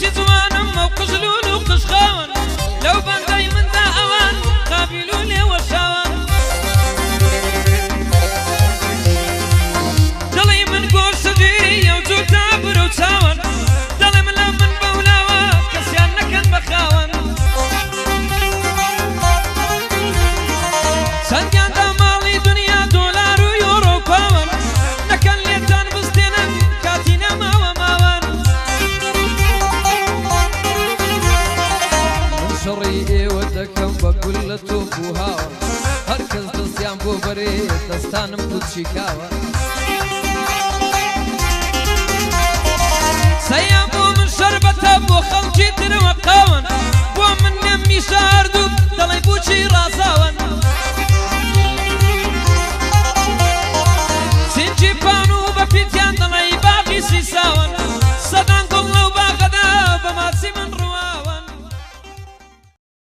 مەچی جوانم و قژلول و قژخاون لەو بەندەی مندا ئەوان قابیل و لێوە شاون دڵی من گۆشە گیریە و جوتا برە و چاون دڵم لە من بەولاوە کەسیان نەکەن بە خاون چەندیاندا ماڵی دنیا دۆلار و یۆرۆ پاون نەکەن لێتان بستێنن کاتی نەماوە ماوەن من شەڕی ئێوە دەکەم بە گول لە تۆپ و هاوە هەرکەس دەستیان بۆ بەرێ دەستانم دوو چیکاوە سەیان بۆ من شەربەتە بۆ خەڵکی ترەوە قاون بۆ من نەمی شارد